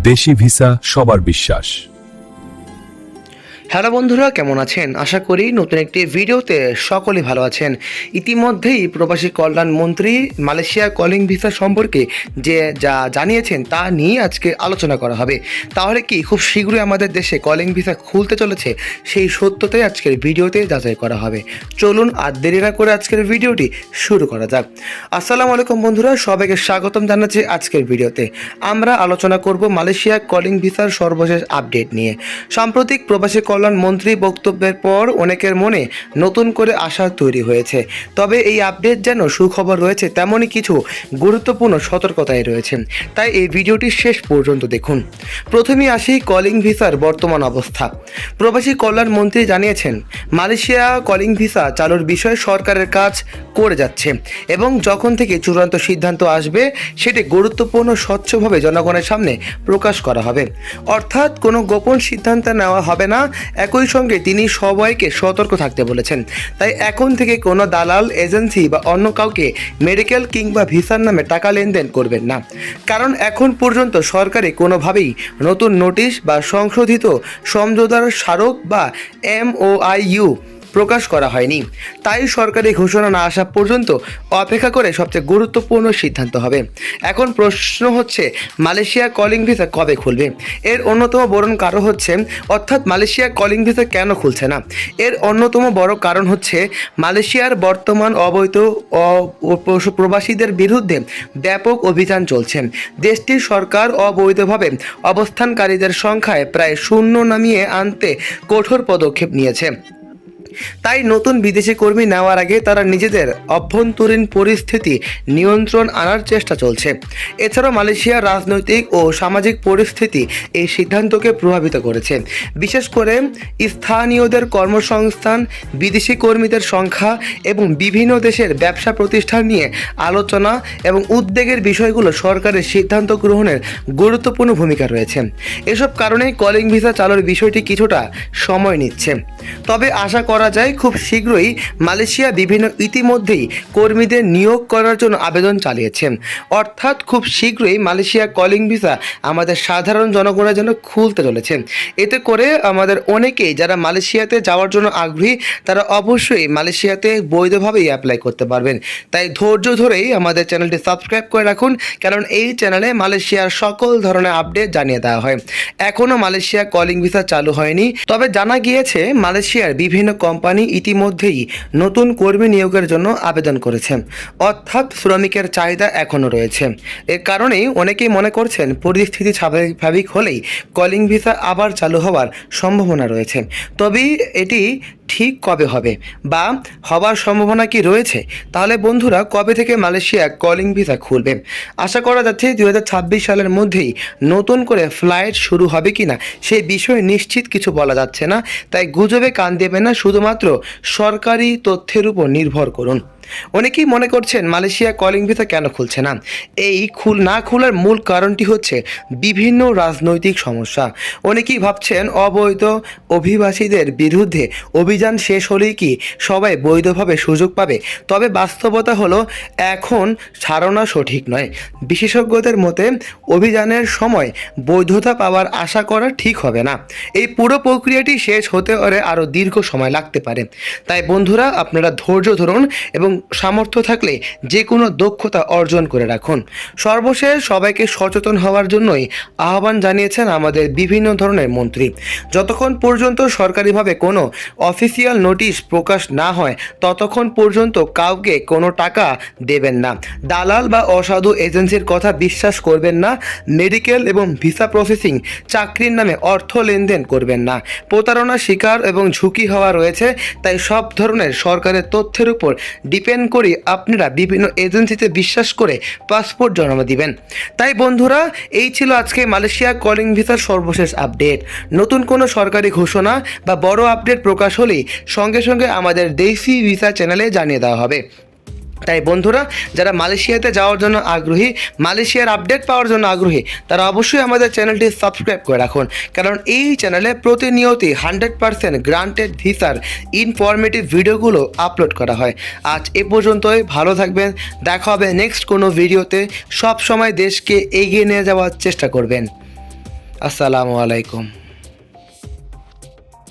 দেশি ভিসা সবার বিশ্বাস। হ্যালো বন্ধুরা, কেমন আছেন? আশা করি নতুন একটি ভিডিওতে সকলেই ভালো আছেন। ইতিমধ্যেই প্রবাসী কল্যাণ মন্ত্রী মালয়েশিয়া কলিং ভিসা সম্পর্কে যা জানিয়েছেন তা নিয়ে আজকে আলোচনা করা হবে। তাহলে কি খুব শীঘ্রই আমাদের দেশে কলিং ভিসা খুলতে চলেছে? সেই সত্যতাই আজকের ভিডিওতে যাচাই করা হবে। চলুন আর দেরি না করে আজকের ভিডিওটি শুরু করা যাক। আসসালামু আলাইকুম বন্ধুরা, সবাইকে স্বাগতম জানাচ্ছি আজকের ভিডিওতে। আমরা আলোচনা করব মালয়েশিয়া কলিং ভিসার সর্বশেষ আপডেট নিয়ে। সাম্প্রতিক প্রবাসী মন্ত্রী বক্তব্যের পর অনেকের মনে নতুন করে আশা তৈরি হয়েছে। তবে এই আপডেট যেন সুখবর রয়েছে তেমনই কিছু গুরুত্বপূর্ণ সতর্কতায় রয়েছে, তাই এই ভিডিওটি শেষ পর্যন্ত দেখুন। প্রথমেই আসি কলিং ভিসার বর্তমান অবস্থা। প্রবাসী কল্যাণ মন্ত্রী জানিয়েছেন, মালয়েশিয়া কলিং ভিসা চালুর বিষয়ে সরকারের কাজ করে যাচ্ছে এবং যখন থেকে চূড়ান্ত সিদ্ধান্ত আসবে সেটি গুরুত্বপূর্ণ স্বচ্ছভাবে জনগণের সামনে প্রকাশ করা হবে। অর্থাৎ কোনো গোপন সিদ্ধান্ত নেওয়া হবে না। একই সঙ্গে তিনি সবাইকে সতর্ক থাকতে বলেছেন। তাই এখন থেকে কোনো দালাল, এজেন্সি বা অন্য কাউকে মেডিকেল কিংবা ভিসার নামে টাকা লেনদেন করবেন না, কারণ এখন পর্যন্ত সরকারি কোনোভাবেই নতুন নোটিশ বা সংশোধিত সমঝোতার স্মারক বা MOIU প্রকাশ করা হয়নি। তাই সরকারি ঘোষণা না আসা পর্যন্ত অপেক্ষা করে সবচেয়ে গুরুত্বপূর্ণ সিদ্ধান্ত হবে। এখন প্রশ্ন হচ্ছে, মালয়েশিয়া কলিং ভিসা কবে খুলবে? এর অন্যতম বড় কারণ হচ্ছে, অর্থাৎ মালয়েশিয়া কলিং ভিসা কেন খুলছে না? এর অন্যতম বড় কারণ হচ্ছে মালয়েশিয়ার বর্তমান অবৈধ প্রবাসীদের বিরুদ্ধে ব্যাপক অভিযান চলছে। দেশটির সরকার অবৈধভাবে অবস্থানকারীদের সংখ্যায় প্রায় শূন্য নামিয়ে আনতে কঠোর পদক্ষেপ নিয়েছে। তাই নতুন বিদেশি কর্মী নেওয়ার আগে তারা নিজেদের অভ্যন্তরীণ পরিস্থিতি নিয়ন্ত্রণ আনার চেষ্টা চলছে। এছাড়াও মালয়েশিয়ার রাজনৈতিক ও সামাজিক পরিস্থিতি এই সিদ্ধান্তকে প্রভাবিত করেছে। বিশেষ করে স্থানীয়দের কর্মসংস্থান, বিদেশি কর্মীদের সংখ্যা এবং বিভিন্ন দেশের ব্যবসা প্রতিষ্ঠান নিয়ে আলোচনা এবং উদ্বেগের বিষয়গুলো সরকারের সিদ্ধান্ত গ্রহণের গুরুত্বপূর্ণ ভূমিকা রয়েছে। এসব কারণে কলিং ভিসা চালুর বিষয়টি কিছুটা সময় নিচ্ছে। তবে আশা করা যায় খুব শীঘ্রই মালয়েশিয়া ইতিমধ্যেই কর্মীদের নিয়োগ করার জন্য আবেদন চালিয়েছে। অর্থাৎ খুব শীঘ্রই মালয়েশিয়া কলিং ভিসা আমাদের সাধারণ জনগণের জন্য খুলতে চলেছে। এতে করে আমাদের অনেকেই যারা মালয়েশিয়াতে যাওয়ার জন্য আগ্রহী তারা অবশ্যই মালয়েশিয়াতে বৈধভাবেই অ্যাপ্লাই করতে পারবেন। তাই ধৈর্য ধরেই আমাদের চ্যানেলটি সাবস্ক্রাইব করে রাখুন, কারণ এই চ্যানেলে মালয়েশিয়ার সকল ধরনের আপডেট জানিয়ে দেওয়া হয়। এখনও মালয়েশিয়া কলিং ভিসা চালু হয়নি, তবে জানা গিয়েছে মালয়েশিয়ার বিভিন্ন কোম্পানি ইতিমধ্যেই নতুন কর্মী নিয়োগের জন্য আবেদন করেছে। অর্থাৎ শ্রমিকের চাহিদা এখনও রয়েছে। এর কারণেই অনেকেই মনে করছেন পরিস্থিতি স্বাভাবিক হলেই কলিং ভিসা আবার চালু হওয়ার সম্ভাবনা রয়েছে। তবে এটি ঠিক কবে হবে বা হবার সম্ভাবনা কি রয়েছে? তাহলে বন্ধুরা, কবে থেকে মালয়েশিয়া কলিং ভিসা খুলবে? আশা করা যাচ্ছে 2026 সালের মধ্যেই নতুন করে ফ্লাইট শুরু হবে কিনা সেই বিষয়ে নিশ্চিত কিছু বলা যাচ্ছে না। তাই গুজবে কান দেবেন না, শুধুমাত্র সরকারি তথ্যের উপর নির্ভর করুন। অনেকেই মনে করছেন মালয়েশিয়া কলিং ভিসা কেন খুলছে না? এই না খোলার মূল কারণটি হচ্ছে বিভিন্ন রাজনৈতিক সমস্যা। অনেকেই ভাবছেন অবৈধ অভিবাসীদের বিরুদ্ধে অভিযান শেষ হলেই কি সবাই বৈধভাবে সুযোগ পাবে? তবে বাস্তবতা হলো এখন ধারণা সঠিক নয়। বিশেষজ্ঞদের মতে অভিযানের সময় বৈধতা পাওয়ার আশা করা ঠিক হবে না। এই পুরো প্রক্রিয়াটি শেষ হতে হলে আরও দীর্ঘ সময় লাগতে পারে। তাই বন্ধুরা, আপনারা ধৈর্য ধরুন এবং সামর্থ্য থাকলে যে কোনো দক্ষতা অর্জন করে রাখুন। সর্বশেষ সবাইকে সচেতন হওয়ার জন্যই আহ্বান জানিয়েছেন আমাদের বিভিন্ন ধরনের মন্ত্রী। যতক্ষণ পর্যন্ত সরকারিভাবে কোনো অফিসিয়াল নোটিশ প্রকাশ না হয় ততক্ষণ পর্যন্ত কাউকে কোনো টাকা দেবেন না। দালাল বা অসাধু এজেন্সির কথা বিশ্বাস করবেন না। মেডিকেল এবং ভিসা প্রসেসিং চাকরির নামে অর্থ লেনদেন করবেন না। প্রতারণার শিকার এবং ঝুঁকি হওয়া রয়েছে। তাই সব ধরনের সরকারের তথ্যের উপর ডিপেন্ড করি আপনারা বিভিন্ন এজেন্সিতে বিশ্বাস করে পাসপোর্ট জমা দিবেন। তাই বন্ধুরা, এই ছিল আজকে মালয়েশিয়া কলিং ভিসার সর্বশেষ আপডেট। নতুন কোনো সরকারি ঘোষণা বা বড় আপডেট প্রকাশ হলেই সঙ্গে সঙ্গে আমাদের দেশি ভিসা চ্যানেলে জানিয়ে দেওয়া হবে। তাই বন্ধুরা, যারা মালয়েশিয়াতে যাওয়ার জন্য আগ্রহী, মালয়েশিয়ার আপডেট পাওয়ার জন্য আগ্রহী, তারা অবশ্যই আমাদের চ্যানেলটি সাবস্ক্রাইব করে রাখুন, কারণ এই চ্যানেলে প্রতিনিয়তই 100% গ্রান্টেড ভিসার ইনফরমেটিভ ভিডিওগুলো আপলোড করা হয়। আজ এ পর্যন্তই, ভালো থাকবেন। দেখা হবে নেক্সট কোনো ভিডিওতে। সব সময় দেশকে এগিয়ে নিয়ে যাওয়ার চেষ্টা করবেন। আসসালামু আলাইকুম।